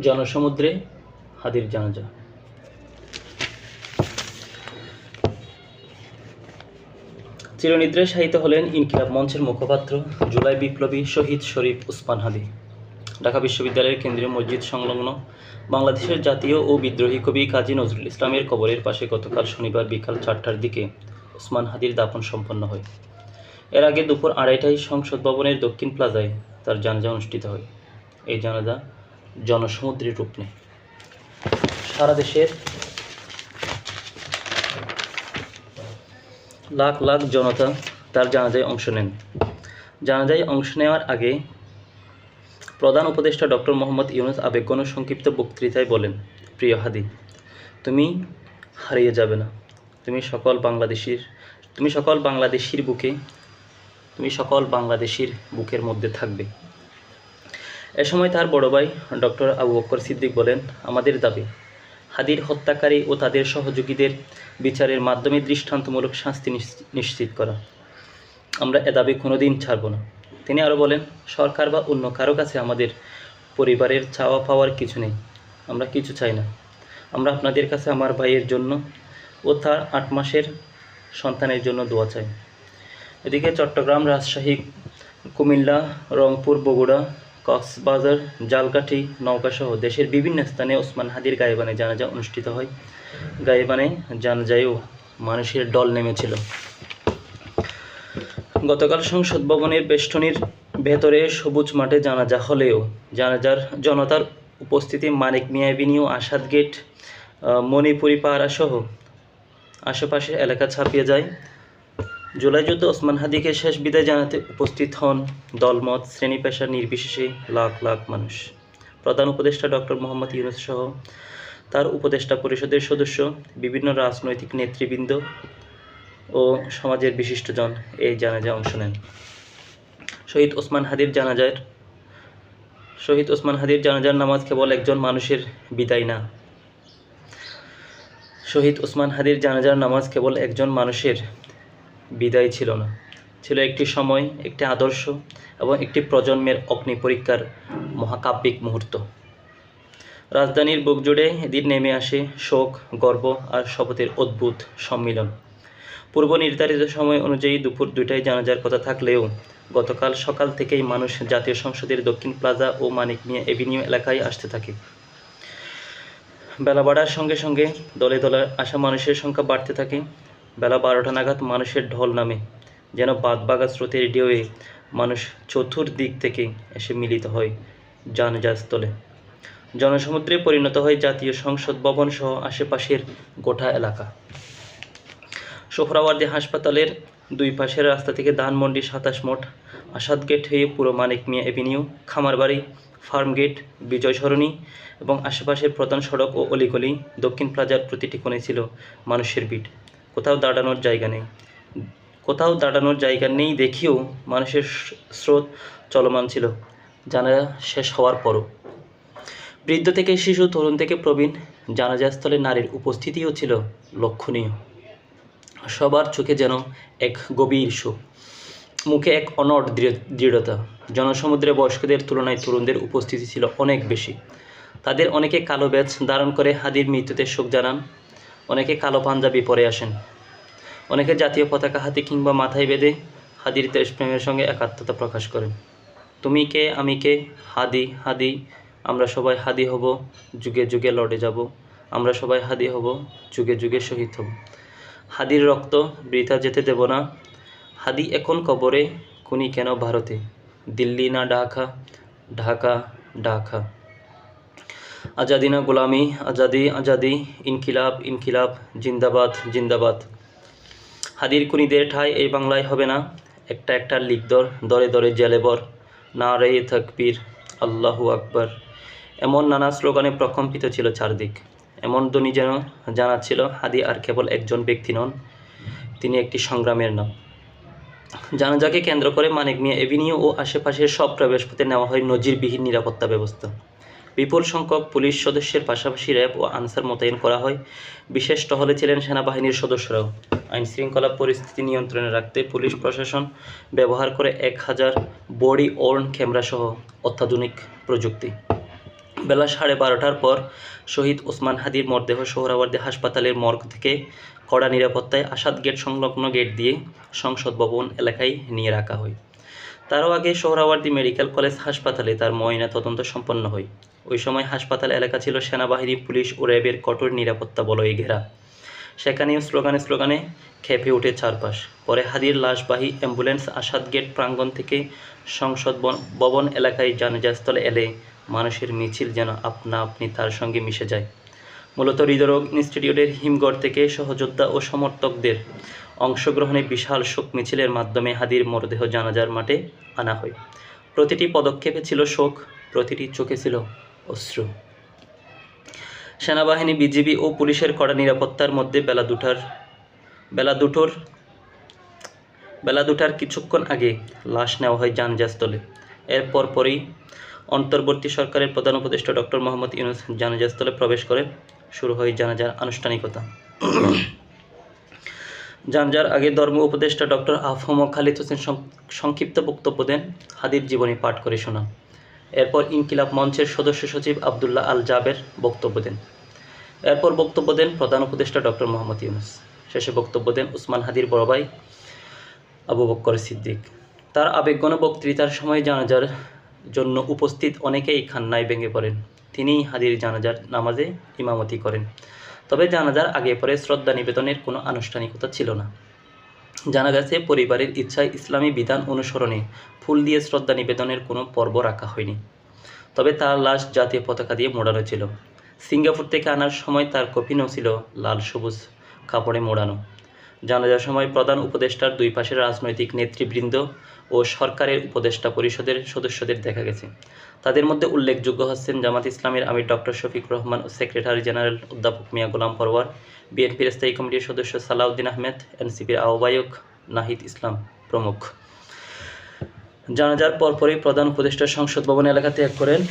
জনসমুদ্রে হাদির জানাজা। চিরনিদ্রায় শায়িত হলেন ইনকিলাব মঞ্চের মুখপাত্র জুলাই বিপ্লবী শহীদ শরীফ ওসমান হাদি। ঢাকা বিশ্ববিদ্যালয়ের কেন্দ্রীয় মসজিদ সংলগ্ন বাংলাদেশের জাতীয় ও বিদ্রোহী কবি কাজী নজরুল ইসলামের কবরের পাশে গতকাল শনিবার বিকাল 4টার দিকে ওসমান হাদির দাফন সম্পন্ন হয়। এর আগে দুপুর 2:30টায় সংসদ ভবনের দক্ষিণ প্লাজায় তার জানাজা অনুষ্ঠিত হয়। এই জানাজা জনসমুদ্রের রূপ নেয়। সারা দেশের লাখ লাখ জনতা তার জানাজায় অংশ নেন। জানাজায় অংশ নেওয়ার আগে প্রধান উপদেষ্টা ডক্টর মোহাম্মদ ইউনূস আবেগঘন সংক্ষিপ্ত বক্তৃতায় বলেন, প্রিয় হাদি, তুমি হারিয়ে যাবে না। তুমি সকল বাংলাদেশির বুকের মধ্যে থাকবে। এ সময় তার বড় ভাই ডক্টর আবু বকর সিদ্দিক বলেন, আমাদের দাবি হাদির হত্যাকারী ও তাদের সহযোগীদের বিচারের মাধ্যমে দৃষ্টান্তমূলক শাস্তি নিশ্চিত করা। আমরা এ দাবি কোনোদিন ছাড়ব না। তিনি আরও বলেন, সরকার বা অন্য কারো কাছে আমাদের পরিবারের চাওয়া পাওয়ার কিছু নেই। আমরা কিছু চাই না। আমরা আপনাদের কাছে আমার ভাইয়ের জন্য ও তার 8 মাসের সন্তানের জন্য দোয়া চাই। এদিকে চট্টগ্রাম, রাজশাহী, কুমিল্লা, রংপুর, বগুড়া, কক্সবাজার, ঝালকাঠি, নওগাঁসহ দেশের বিভিন্ন স্থানে ওসমান হাদির গায়েবানে জানাজা অনুষ্ঠিত হয়। গায়েবানে জানাজায়ও মানুষের ঢল নেমেছিল। গতকাল সংসদ ভবনের বেষ্টনীর ভেতরে সবুজ মাঠে জানাজা হলেও জানাজার জনতার উপস্থিতি মানিক মিয়া এভিনিউ, আসাদ গেট, মণিপুরি পাড়া সহ আশেপাশের এলাকা ছাপিয়ে যায়। জুলাই যুদ্ধে ওসমান হাদিকে শেষ বিদায় জানাতে উপস্থিত হন দলমত, শ্রেণী পেশা নির্বিশেষে লাখ লাখ মানুষ। প্রধান উপদেষ্টা ডক্টর মোহাম্মদ ইউনূস সহ তার উপদেষ্টা পরিষদের সদস্য, বিভিন্ন রাজনৈতিক নেতৃবৃন্দ ও সমাজের বিশিষ্টজন এই জানাজায় অংশ নেন। শহীদ ওসমান হাদির জানাজার নামাজ কেবল একজন মানুষের বিদায় না। শহীদ ওসমান হাদির জানাজার নামাজ কেবল একজন মানুষের বিদায় ছিল না, ছিল একটি সময়, একটি আদর্শ এবং একটি প্রজন্মের অগ্নি পরীক্ষার মহাকাব্যিক মুহূর্ত। রাজধানীর বুক জুড়ে এদিন নেমে আসে শোক, গর্ব আর শপথের অদ্ভুত সম্মিলন। পূর্ব নির্ধারিত সময় অনুযায়ী দুপুর 2টায় জানাজার কথা থাকলেও গতকাল সকাল থেকেই মানুষ জাতীয় সংসদের দক্ষিণ প্লাজা ও মানিক মিয়া এভিনিউ এলাকায় আসতে থাকে। বেলা বাড়ার সঙ্গে সঙ্গে দলে দলে আসা মানুষের সংখ্যা বাড়তে থাকে। বেলা 12টা নাগাদ মানুষের ঢল নামে, যেন বাঁধবাগা স্রোতের ঢেউয়ে মানুষ চতুর্দিক থেকে এসে মিলিত হয় জানাজাস্থলে। জনসমুদ্রে পরিণত হয় জাতীয় সংসদ ভবন সহ আশেপাশের গোটা এলাকা। সোহরাওয়ার্দী হাসপাতালের দুই পাশের রাস্তা থেকে ধানমন্ডি 27 মোড়, আসাদ গেট হয়ে পুরো মানিক মিয়া এভিনিউ, খামারবাড়ি, ফার্ম গেট, বিজয় সরণি এবং আশেপাশের প্রধান সড়ক ও অলিগলি, দক্ষিণ প্লাজার প্রতিটি কোণে ছিল মানুষের ভিড়। কোথাও দাঁড়ানোর জায়গা নেই দেখিয়েও মানুষের স্রোত চলমান ছিল জানাজা শেষ হওয়ার পরও। বৃদ্ধ থেকে শিশু, তরুণ থেকে প্রবীণ, জানাজাস্থলে নারীর উপস্থিতিও ছিল লক্ষণীয়। সবার চোখে যেন এক গভীর শোক, মুখে এক অনড় দৃঢ়তা। জনসমুদ্রে বয়স্কদের তুলনায় তরুণদের উপস্থিতি ছিল অনেক বেশি। তাদের অনেকে কালো ব্যাজ ধারণ করে হাদির মৃত্যুতে শোক জানান, অনেকে কালো পাঞ্জাবি পরে আসেন, অনেকে জাতীয় পতাকা হাতে কিংবা মাথায় বেঁধে হাদির দেশপ্রেমের সঙ্গে একাত্মতা প্রকাশ করেন। তুমি কে, আমি কে, হাদি হাদি, আমরা সবাই হাদি হব, যুগে যুগে লড়ে যাব, আমরা সবাই হাদি হব, যুগে যুগে শহীদ হব। হাদির রক্ত বৃথা যেতে দেব না। হাদি এখন কবরে, খুনি কেন ভারতে, দিল্লি না ঢাকা, ঢাকা ঢাকা। আজাদি না গোলামি, আজাদি আজাদি, ইনকিলাব ইনকিলাব, জিন্দাবাদ জিন্দাবাদ। হাদির খুনিদের ঠাঁই এই বাংলায় হবে না। একটা একটা লিকদর, দরে দরে জেলেবর, নারে তাকবীর, আল্লাহু আকবার, এমন নানা স্লোগানে প্রকম্পিত ছিল চারদিক। এমন ধ্বনি যেন জানাচ্ছিল হাদি আর কেবল একজন ব্যক্তি নন, তিনি একটি সংগ্রামের নাম। জানাজাকে কেন্দ্র করে মানিক মিয়া এভিনিউ ও আশেপাশের সব প্রবেশপথে নেওয়া হয় নজিরবিহীন নিরাপত্তা ব্যবস্থা। বিপুল সংখ্যক পুলিশ সদস্যের পাশাপাশি র্যাব ও আনসার মোতায়েন করা হয়। বিশেষ টহলে ছিলেন সেনাবাহিনীর সদস্যরাও। আইনশৃঙ্খলা পরিস্থিতি নিয়ন্ত্রণে রাখতে পুলিশ প্রশাসন ব্যবহার করে 1000 বডি ওর্ন ক্যামেরা সহ অত্যাধুনিক প্রযুক্তি। বেলা 12:30টার পর শহীদ ওসমান হাদির মরদেহ সোহরাওয়ার্দী হাসপাতালের মর্গ থেকে কড়া নিরাপত্তায় আসাদ গেট সংলগ্ন গেট দিয়ে সংসদ ভবন এলাকায় নিয়ে রাখা হয়। তারও আগে সোহরাওয়ার্দী মেডিকেল কলেজ হাসপাতালে তার ময়না তদন্ত সম্পন্ন হয়। ওই সময় হাসপাতাল এলাকা ছিল সেনাবাহিনী, পুলিশ ও র্যাবের কঠোর নিরাপত্তা বলয়ে ঘেরা। সেখানেও স্লোগানে খেপে ওঠে চারপাশ। পরে হাদির লাশবাহী অ্যাম্বুলেন্স আসাদ গেট প্রাঙ্গণ থেকে সংসদ ভবন এলাকায় জানাজাস্থলে এলে মানুষের মিছিল যেন আপনা আপনি তার সঙ্গে মিশে যায়। মূলত হৃদরোগ ইনস্টিটিউটের হিমঘর থেকে সহযোদ্ধা ও সমর্থকদের অংশগ্রহণে বিশাল শোক মিছিলের মাধ্যমে হাদির মরদেহ জানাজার মাঠে আনা হয়। প্রতিটি পদক্ষেপে ছিল শোক, প্রতিটি চোখে ছিল অশ্রু। সেনাবাহিনী, বিজিবি ও পুলিশের কড়া নিরাপত্তার মধ্যে বেলা দুটার কিছুক্ষণ আগে লাশ নেওয়া হয় জানাজাস্থলে। এর পরপরই অন্তর্বর্তী সরকারের প্রধান উপদেষ্টা ডক্টর মোহাম্মদ ইউনূস জানাজাস্থলে প্রবেশ করেন। শুরু হয় জানাজার আনুষ্ঠানিকতা। জানাজার আগে ধর্ম উপদেষ্টা ডক্টর আফম খালিদ হোসেন সংক্ষিপ্ত বক্তব্য দেন, হাদির জীবনী পাঠ করে শোনান। এরপর ইনকিলাব মঞ্চের সদস্য সচিব আবদুল্লাহ আল জাবের বক্তব্য দেন। এরপর বক্তব্য দেন প্রধান উপদেষ্টা ডক্টর মোহাম্মদ ইউনূস। শেষে বক্তব্য দেন ওসমান হাদির বড় ভাই আবু বকর সিদ্দিক। তার আবেগঘন বক্তৃতার সময় জানাজার জন্য উপস্থিত অনেকেই কান্নায় ভেঙে পড়েন। তিনিই হাদির জানাজার নামাজে ইমামতি করেন। তবে জানাজার আগে পরে শ্রদ্ধা নিবেদনের কোনো আনুষ্ঠানিকতা ছিল না। জানা গেছে পরিবারের ইচ্ছায় ইসলামী বিধান অনুসরণে ফুল দিয়ে শ্রদ্ধা নিবেদনের কোনো পর্ব রাখা হয়নি। তবে তার লাশ জাতীয় পতাকা দিয়ে মোড়ানো ছিল। সিঙ্গাপুর থেকে আনার সময় তার কফিনও ছিল লাল সবুজ কাপড়ে মোড়ানো। জানাজার সময় প্রধান উপদেষ্টার দুই পাশের রাজনৈতিক নেতৃবৃন্দ ও সরকারের উপদেষ্টা পরিষদের সদস্যদের দেখা গেছে। তাদের মধ্যে উল্লেখযোগ্য হচ্ছেন জামাত ইসলামের আমির ডক্টর শফিকুর রহমান ও সেক্রেটারি জেনারেল অধ্যাপক মিয়া গোলাম পরওয়ার, বিএনপির স্থায়ী কমিটির সদস্য সালাউদ্দিন আহমেদ, এনসিপির আহ্বায়ক নাহিদ ইসলাম প্রমুখ। জানাজার পরপরই প্রধান উপদেষ্টা সংসদ ভবন এলাকা ত্যাগ করেন।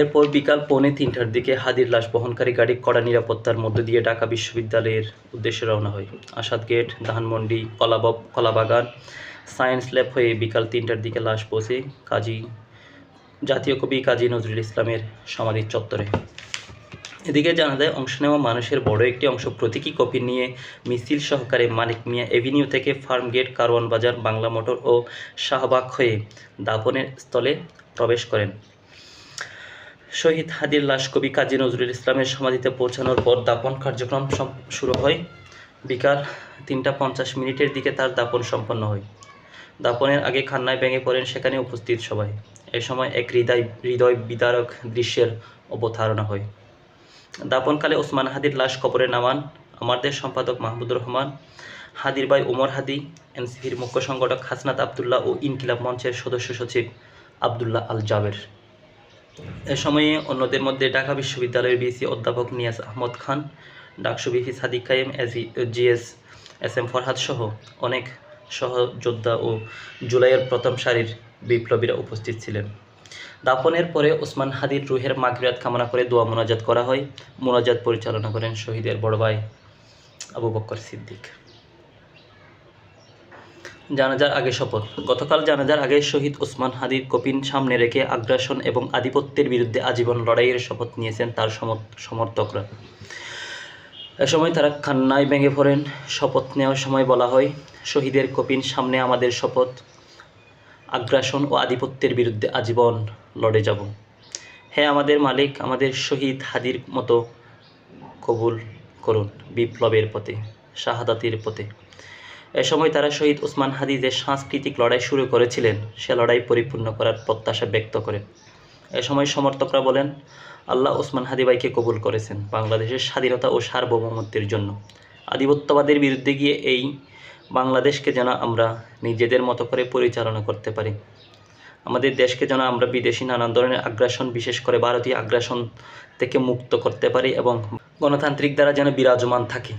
এরপর বিকাল 2:45টার দিকে হাদির লাশ বহনকারী গাড়ি কড়া নিরাপত্তার মধ্য দিয়ে ঢাকা বিশ্ববিদ্যালয়ের উদ্দেশ্যে রওনা হয়। আসাদ গেট, ধানমন্ডি, কলাবাগান, সায়েন্স ল্যাব হয়ে বিকাল 3টার দিকে লাশ পৌঁছে জাতীয় কবি কাজী নজরুল ইসলামের সমাধি চত্বরে। এদিকে জানাজায় অংশ নেওয়া মানুষের বড় একটি অংশ প্রতীকী কপি নিয়ে মিছিল সহকারে মানিক মিয়া এভিনিউ থেকে ফার্ম গেট, কারওয়ান বাজার, বাংলা মোটর ও শাহবাগ হয়ে দাফনের স্থলে প্রবেশ করেন। শহীদ হাদির লাশ কবি কাজী নজরুল ইসলামের সমাধিতে পৌঁছানোর পর দাফন কার্যক্রম শুরু হয়। বিকাল 3:50 দিকে তার দাফন সম্পন্ন হয়। দাফনের আগে কান্নায় ভেঙে পড়েন সেখানে উপস্থিত সবাই। এ সময় এক হৃদয় বিদারক দৃশ্যের অবতারণা হয়। দাফনকালে ওসমান হাদির লাশ কবরে নামান আমাদের সম্পাদক মাহমুদুর রহমান, হাদির ভাই ওমর হাদি, এনসিপির মুখ্য সংগঠক হাসনাত আবদুল্লাহ ও ইনকিলাব মঞ্চের সদস্য সচিব আবদুল্লাহ আল জাবের। এ সময়ে অন্যদের মধ্যে ঢাকা বিশ্ববিদ্যালয়ের ভিসি অধ্যাপক নিয়াজ আহমদ খান, ডাকসু ভিপি সাদিক কায়েম, জিএস এস এম ফরহাদ সহ অনেক সহযোদ্ধা ও জুলাইয়ের প্রথম সারির বিপ্লবীরা উপস্থিত ছিলেন। দাফনের পরে ওসমান হাদির রুহের মাগফিরাত কামনা করে দোয়া মোনাজাত করা হয়। মোনাজাত পরিচালনা করেন শহীদের বড় ভাই আবু বকর সিদ্দিক। জানাজার আগে শপথ। গতকাল জানাজার আগে শহীদ ওসমান হাদির কফিন সামনে রেখে আগ্রাসন এবং আধিপত্যের বিরুদ্ধে আজীবন লড়াইয়ের শপথ নিয়েছেন তার সমর্থকরা। এ সময় তারা কান্নায় ভেঙে পড়েন। শপথ নেওয়ার সময় বলা হয়, শহীদের কফিন সামনে আমাদের শপথ, আগ্রাসন ও আধিপত্যের বিরুদ্ধে আজীবন লড়ে যাব। হে আমাদের মালিক, আমাদের শহীদ হাদির মতো কবুল করুন বিপ্লবের পথে, শাহাদাতের পথে। এ সময় তারা শহীদ ওসমান হাদি যে সাংস্কৃতিক লড়াই শুরু করেছিলেন সে লড়াই পরিপূর্ণ করার প্রত্যাশা ব্যক্ত করেন। এ সময় সমর্থকরা বলেন, আল্লাহ ওসমান হাদি ভাইকে কবুল করেছেন বাংলাদেশের স্বাধীনতা ও সার্বভৌমত্বের জন্য। আধিপত্যবাদের বিরুদ্ধে গিয়ে এই বাংলাদেশকে যেন আমরা নিজেদের মতো করে পরিচালনা করতে পারি। আমাদের দেশকে যেন আমরা বিদেশি নানান ধরনের আগ্রাসন, বিশেষ করে ভারতীয় আগ্রাসন থেকে মুক্ত করতে পারি এবং গণতান্ত্রিক দ্বারা যেন বিরাজমান থাকে।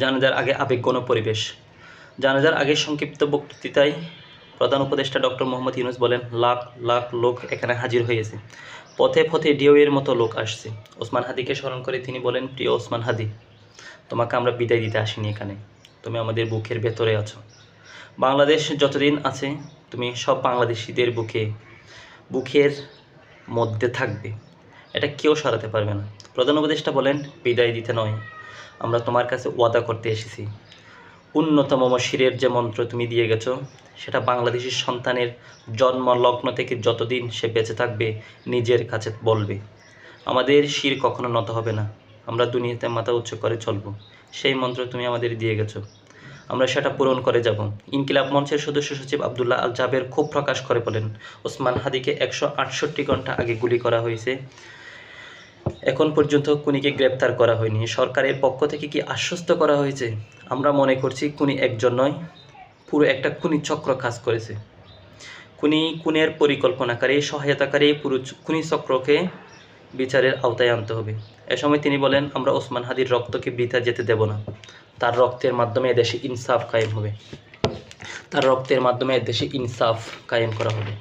জানাজার আগে আবেগঘন পরিবেশ। জানাজার আগে সংক্ষিপ্ত বক্তৃতায় প্রধান উপদেষ্টা ডক্টর মোহাম্মদ ইউনূস বলেন, লাখ লাখ লোক এখানে হাজির হয়েছে, পথে পথে ঢেউয়ের মতো লোক আসছে। ওসমান হাদিকে স্মরণ করে তিনি বলেন, প্রিয় ওসমান হাদি, তোমাকে আমরা বিদায় দিতে আসিনি এখানে, তুমি আমাদের বুকের ভেতরে আছো। বাংলাদেশ যতদিন আছে তুমি সব বাংলাদেশিদের বুকের মধ্যে থাকবে, এটা কেউ সরাতে পারবে না। প্রধান উপদেষ্টা বলেন, বিদায় দিতে নয়, আমরা তোমার কাছে ওয়াদা করতে এসেছি। উন্নতম মশিরের যে মন্ত্র তুমি দিয়ে গেছো, সেটা বাংলাদেশের সন্তানের জন্ম লগ্ন থেকে যতদিন সে বেঁচে থাকবে নিজের কাছে বলবে। আমাদের শির কখনো নত হবে না, আমরা দুনিয়াতে মাথা উঁচু করে চলবো। সেই মন্ত্র তুমি আমাদের দিয়ে গেছো, আমরা সেটা পূরণ করে যাব। ইনকিলাব মঞ্চের সদস্য সচিব আবদুল্লাহ আল জাবের ক্ষোভ প্রকাশ করে বলেন, ওসমান হাদিকে 168 ঘন্টা আগে গুলি করা হয়েছে, এখন পর্যন্ত খুনিকে গ্রেপ্তার করা হয়নি। সরকারের পক্ষ থেকে কি আশ্বস্ত করা হয়েছে? আমরা মনে করছি খুনি একজন নয়, পুরো একটা খুনি চক্র কাজ করেছে। খুনের পরিকল্পনাকারী, সহায়তাকারী পুরো খুনি চক্রকে বিচারের আওতায় আনতে হবে। এ সময় তিনি বলেন, আমরা ওসমান হাদির রক্তকে বৃথা যেতে দেব না। তার রক্তের মাধ্যমে এদেশে ইনসাফ কায়েম হবে, তার রক্তের মাধ্যমে এদেশে ইনসাফ কায়েম করা হবে।